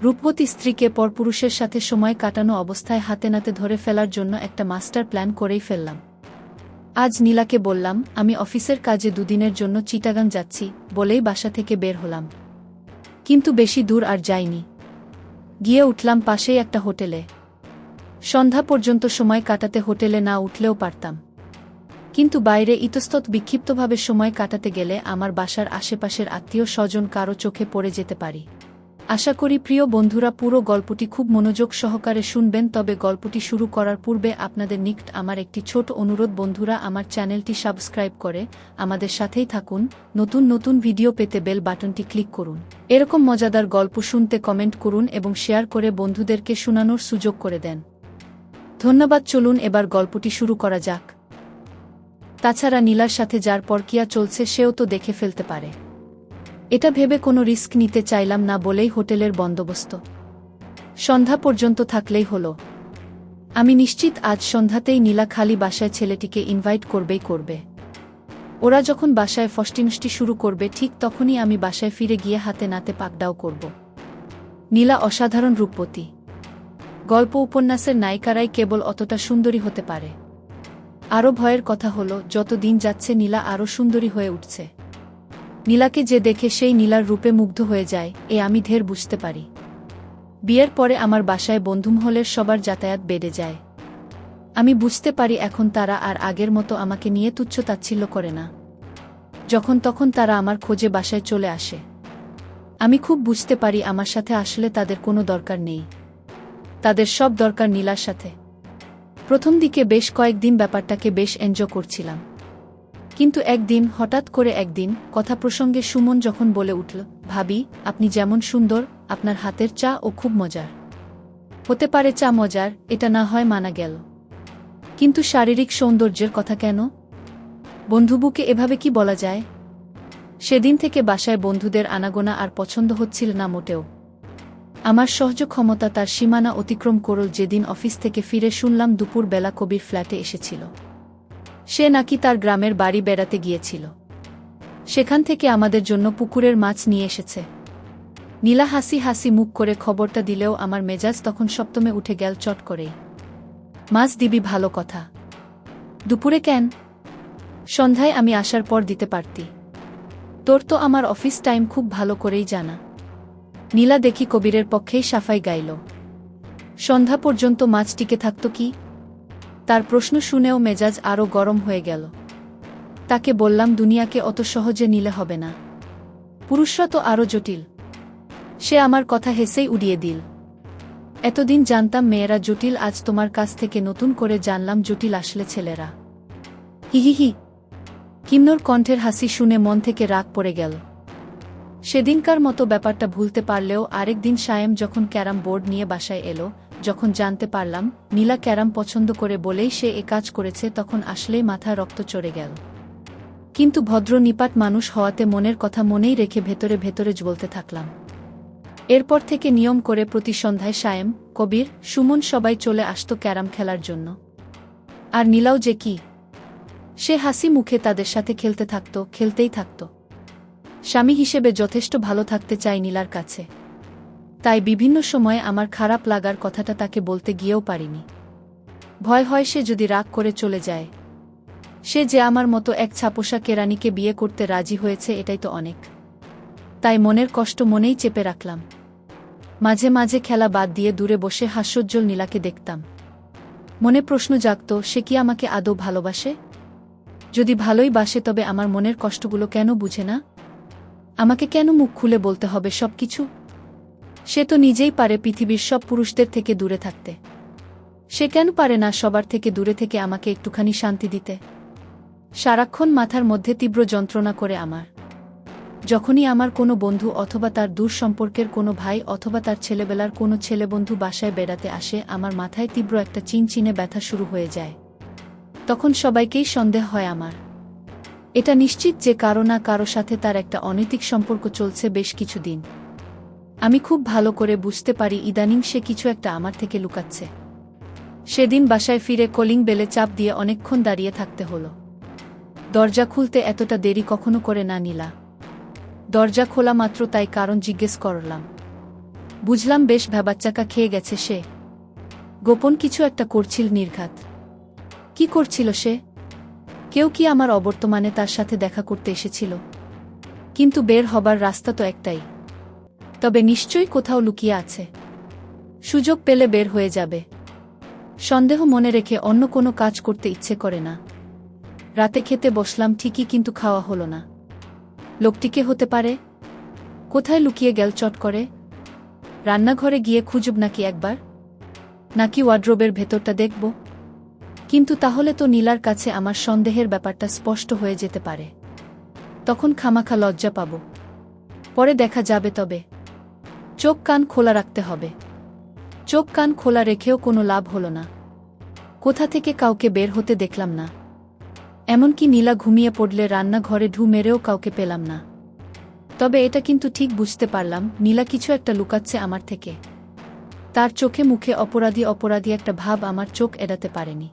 রূপবতী স্ত্রীকে পরপুরুষের সাথে সময় কাটানো অবস্থায় হাতে নাতে ধরে ফেলার জন্য একটা মাস্টার প্ল্যান করেই ফেললাম। আজ নীলাকে বললাম আমি অফিসের কাজে দুদিনের জন্য চিটাগাং যাচ্ছি, বলেই বাসা থেকে বের হলাম। কিন্তু বেশি দূর আর যাইনি। গিয়ে উঠলাম পাশেই একটা হোটেলে। সন্ধ্যা পর্যন্ত সময় কাটাতে হোটেলে না উঠলেও পারতাম, কিন্তু বাইরে ইতস্তত বিক্ষিপ্তভাবে সময় কাটাতে গেলে আমার বাসার আশেপাশের আত্মীয় স্বজন কারো চোখে পড়ে যেতে পারি। আশা করি প্রিয় বন্ধুরা পুরো গল্পটি খুব মনোযোগ সহকারে শুনবেন। তবে গল্পটি শুরু করার পূর্বে আপনাদের নিকট আমার একটি ছোট অনুরোধ, বন্ধুরা আমার চ্যানেলটি সাবস্ক্রাইব করে আমাদের সাথেই থাকুন। নতুন নতুন ভিডিও পেতে বেল বাটনটি ক্লিক করুন। এরকম মজাদার গল্প শুনতে কমেন্ট করুন এবং শেয়ার করে বন্ধুদেরকে শোনানোর সুযোগ করে দেন। ধন্যবাদ। চলুন এবার গল্পটি শুরু করা যাক। তাছাড়া নীলার সাথে যার পরকীয়া চলছে সেও তো দেখে ফেলতে পারে। এটা ভেবে কোনো রিস্ক নিতে চাইলাম না বলেই হোটেলের বন্দোবস্ত। সন্ধ্যা পর্যন্ত থাকলেই হলো। আমি নিশ্চিত আজ সন্ধ্যাতেই নীলা খালি বাসায় ছেলেটিকে ইনভাইট করবেই করবে। ওরা যখন বাসায় ফষ্টিনষ্টি শুরু করবে ঠিক তখনই আমি বাসায় ফিরে গিয়ে হাতে নাতে পাকড়াও করব। নীলা অসাধারণ রূপবতী। গল্প উপন্যাসের নায়িকারাই কেবল অতটা সুন্দরী হতে পারে। আরও ভয়ের কথা হলো যত দিন যাচ্ছে নীলা আরও সুন্দরী হয়ে উঠছে। নীলাকে যে দেখে সেই নীলার রূপে মুগ্ধ হয়ে যায় আমি ঢের বুঝতে পারি। বিয়ের পরে আমার বাসায় বন্ধুমহলের সবার যাতায়াত বেড়ে যায়। আমি বুঝতে পারি এখন তারা আর আগের মতো আমাকে নিয়ে তুচ্ছ-তাচ্ছিল্য করে না। যখন তখন তারা আমার খোঁজে বাসায় চলে আসে। আমি খুব বুঝতে পারি আমার সাথে আসলে তাদের কোনো দরকার নেই। তাদের সব দরকার নীলার সাথে। প্রথম দিকে বেশ কয়েকদিন ব্যাপারটাকে বেশ এনজয় করছিলাম, কিন্তু একদিন হঠাৎ করে একদিন কথা প্রসঙ্গে সুমন যখন বলে উঠল, ভাবি আপনি যেমন সুন্দর, আপনার হাতের চা ও খুব মজার। হতে পারে চা মজার, এটা না হয় মানা গেল, কিন্তু শারীরিক সৌন্দর্যের কথা কেন? বন্ধুবুকে এভাবে কি বলা যায়? সেদিন থেকে বাসায় বন্ধুদের আনাগোনা আর পছন্দ হচ্ছিল না মোটেও। আমার সহ্য ক্ষমতা তার সীমানা অতিক্রম করল যেদিন অফিস থেকে ফিরে শুনলাম দুপুর বেলা কবির ফ্ল্যাটে এসেছিল। সে নাকি তার গ্রামের বাড়ি বেড়াতে গিয়েছিল। সেখান থেকে আমাদের জন্য পুকুরের মাছ নিয়ে এসেছে। নীলা হাসি হাসি মুখ করে খবরটা দিলেও আমার মেজাজ তখন সপ্তমে উঠে গেল চট করেই। মাছ দিবি ভালো কথা, দুপুরে কেন? সন্ধ্যায় আমি আসার পর দিতে পারতি। তোর তো আমার অফিস টাইম খুব ভালো করেই জানা। নীলা দেখি কবিরের পক্ষেই সাফাই গাইল। সন্ধ্যা পর্যন্ত মাছ টিকে থাকত কি? তার প্রশ্ন শুনেও মেজাজ আরও গরম হয়ে গেল। তাকে বললাম দুনিয়াকে অত সহজে নিলে হবে না, পুরুষরা তো আরও জটিল। সে আমার কথা হেসেই উড়িয়ে দিল। এতদিন জানতাম মেয়েরা জটিল, আজ তোমার কাছ থেকে নতুন করে জানলাম জটিল আসলে ছেলেরা। হিহিহি। কিন্নর কণ্ঠের হাসি শুনে মন থেকে রাগ পড়ে গেল। সেদিনকার মতো ব্যাপারটা ভুলতে পারলেও আরেক দিন সায়েম যখন ক্যারাম বোর্ড নিয়ে বাসায় এলো, যখন জানতে পারলাম নীলা ক্যারাম পছন্দ করে বলেই সে এ কাজ করেছে, তখন আসলেই মাথা রক্ত চড়ে গেল। কিন্তু ভদ্র নিপাট মানুষ হওয়াতে মনের কথা মনেই রেখে ভেতরে ভেতরে জ্বলতে থাকলাম। এরপর থেকে নিয়ম করে প্রতি সন্ধ্যায় সায়েম, কবির, সুমন সবাই চলে আসত ক্যারাম খেলার জন্য। আর নীলাও যে কি, সে হাসি মুখে তাদের সাথে খেলতে থাকত, খেলতেই থাকত। স্বামী হিসেবে যথেষ্ট ভালো থাকতে চাই নীলার কাছে। তাই বিভিন্ন সময়ে আমার খারাপ লাগার কথাটা তাকে বলতে গিয়েও পারিনি। ভয় হয় সে যদি রাগ করে চলে যায়। সে যে আমার মতো এক ছাপোষা কেরানিকে বিয়ে করতে রাজি হয়েছে এটাই তো অনেক। তাই মনের কষ্ট মনেই চেপে রাখলাম। মাঝে মাঝে খেলা বাদ দিয়ে দূরে বসে হাস্যোজ্জ্বল নীলাকে দেখতাম। মনে প্রশ্ন জাগত, সে কি আমাকে আদৌ ভালোবাসে? যদি ভালোই বাসে তবে আমার মনের কষ্টগুলো কেন বুঝে না? আমাকে কেন মুখ খুলে বলতে হবে সব কিছু? সে তো নিজেই পারে পৃথিবীর সব পুরুষদের থেকে দূরে থাকতে। সে কেন পারে না সবার থেকে দূরে থেকে আমাকে একটুখানি শান্তি দিতে? সারাক্ষণ মাথার মধ্যে তীব্র যন্ত্রণা করে আমার। যখনই আমার কোনো বন্ধু অথবা তার দূর সম্পর্কের কোনো ভাই অথবা তার ছেলেবেলার কোনো ছেলেবন্ধু বাসায় বেড়াতে আসে, আমার মাথায় তীব্র একটা চিনচিনে ব্যথা শুরু হয়ে যায়। তখন সবাইকেই সন্দেহ হয় আমার। এটা নিশ্চিত যে কারো না কারো সাথে তার একটা অনৈতিক সম্পর্ক চলছে বেশ কিছুদিন। আমি খুব ভালো করে বুঝতে পারি ইদানিং সে কিছু একটা আমার থেকে লুকাচ্ছে। সেদিন বাসায় ফিরে কলিং বেলে চাপ দিয়ে অনেকক্ষণ দাঁড়িয়ে থাকতে হলো। দরজা খুলতে এতটা দেরি কখনো করে না নীলা। দরজা খোলা মাত্র তাই কারণ জিজ্ঞেস করলাম। বুঝলাম বেশ ভ্যাবাচ্চাকা খেয়ে গেছে সে। গোপন কিছু একটা করছিল নির্ঘাত। কি করছিল সে? কেউ কি আমার অবর্তমানে তার সাথে দেখা করতে এসেছিল? কিন্তু বের হবার রাস্তা তো একটাই। তবে নিশ্চয়ই কোথাও লুকিয়ে আছে। সুযোগ পেলে বের হয়ে যাবে। সন্দেহ মনে রেখে অন্য কোনো কাজ করতে ইচ্ছে করে না। রাতে খেতে বসলাম ঠিকই, কিন্তু খাওয়া হলো না। লোকটিকে হতে পারে? কোথায় লুকিয়ে গেল চট করে? রান্নাঘরে গিয়ে খুঁজব নাকি একবার? নাকি ওয়ার্ড্রোবের ভেতরটা দেখব? কিন্তু তাহলে তো নীলার কাছে আমার সন্দেহের ব্যাপারটা স্পষ্ট হয়ে যেতে পারে। তখন খামাখা লজ্জা পাব। পরে দেখা যাবে। তবে চোখ কান খোলা রাখতে হবে। চোখ কান খোলা রেখেও কোনো লাভ হলো না। কোথা থেকে কাউকে বের হতে দেখলাম না। এমনকি নীলা ঘুমিয়ে পড়লে রান্নাঘরে ঢু মেরেও কাউকে পেলাম না। তবে এটা কিন্তু ঠিক বুঝতে পারলাম, নীলা কিছু একটা লুকাচ্ছে আমার থেকে। তার চোখে মুখে অপরাধী অপরাধী একটা ভাব আমার চোখ এড়াতে পারেনি।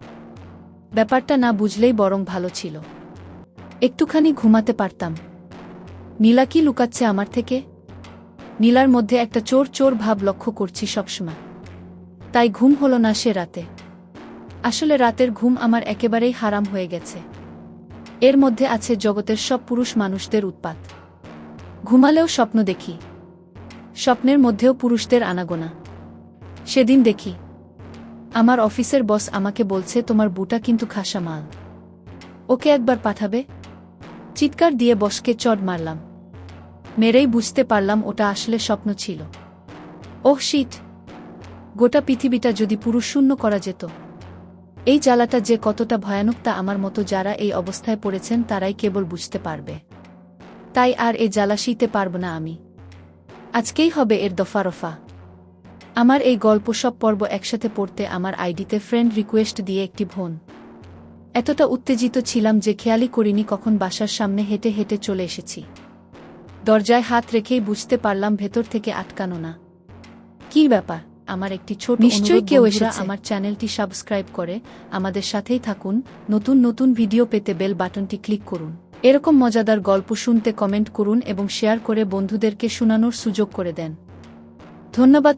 ব্যাপারটা না বুঝলেই বরং ভালো ছিল। একটুখানি ঘুমাতে পারতাম। নীলা কি লুকাচ্ছে আমার থেকে? নীলার মধ্যে একটা চোর চোর ভাব লক্ষ্য করছি সবসময়। তাই ঘুম হলো না সে রাতে। আসলে রাতের ঘুম আমার একেবারেই হারাম হয়ে গেছে। এর মধ্যে আছে জগতের সব পুরুষ মানুষদের উৎপাত। ঘুমালেও স্বপ্ন দেখি। স্বপ্নের মধ্যেও পুরুষদের আনাগোনা। সেদিন দেখি আমার অফিসের বস আমাকে বলছে, তোমার বুটা কিন্তু খাসা মাল, ওকে একবার পাঠাবে? চিৎকার দিয়ে বসকে চড় মারলাম। মেরেই বুঝতে পারলাম ওটা আসলে স্বপ্ন ছিল। Oh shit! গোটা পৃথিবীটা যদি পুরুষ শূন্য করা যেত! এই জ্বালাটা যে কতটা ভয়ানক তা আমার মতো যারা এই অবস্থায় পড়েছেন তারাই কেবল বুঝতে পারবে। তাই আর এ জ্বালা সইতে পারব না আমি। আজকেই হবে এর দফা রফা। আমার এই গল্প সব পর্ব একসাথে পড়তে আমার আইডিতে ফ্রেন্ড রিকোয়েস্ট দিয়ে একটি বোন। এতটা উত্তেজিত ছিলাম যে খেয়ালই করিনি কখন বাসার সামনে হেঁটে হেঁটে চলে এসেছি। দরজায় হাত রেখেই বুঝতে পারলাম ভেতর থেকে আটকানো না। কী ব্যাপার? আমার একটি ছোট নিশ্চয়ই কেউ এসেছে। আমার চ্যানেলটি সাবস্ক্রাইব করে আমাদের সাথেই থাকুন। নতুন নতুন ভিডিও পেতে বেল বাটনটি ক্লিক করুন। এরকম মজাদার গল্প শুনতে কমেন্ট করুন এবং শেয়ার করে বন্ধুদেরকে শোনানোর সুযোগ করে দেন। ধন্যবাদ।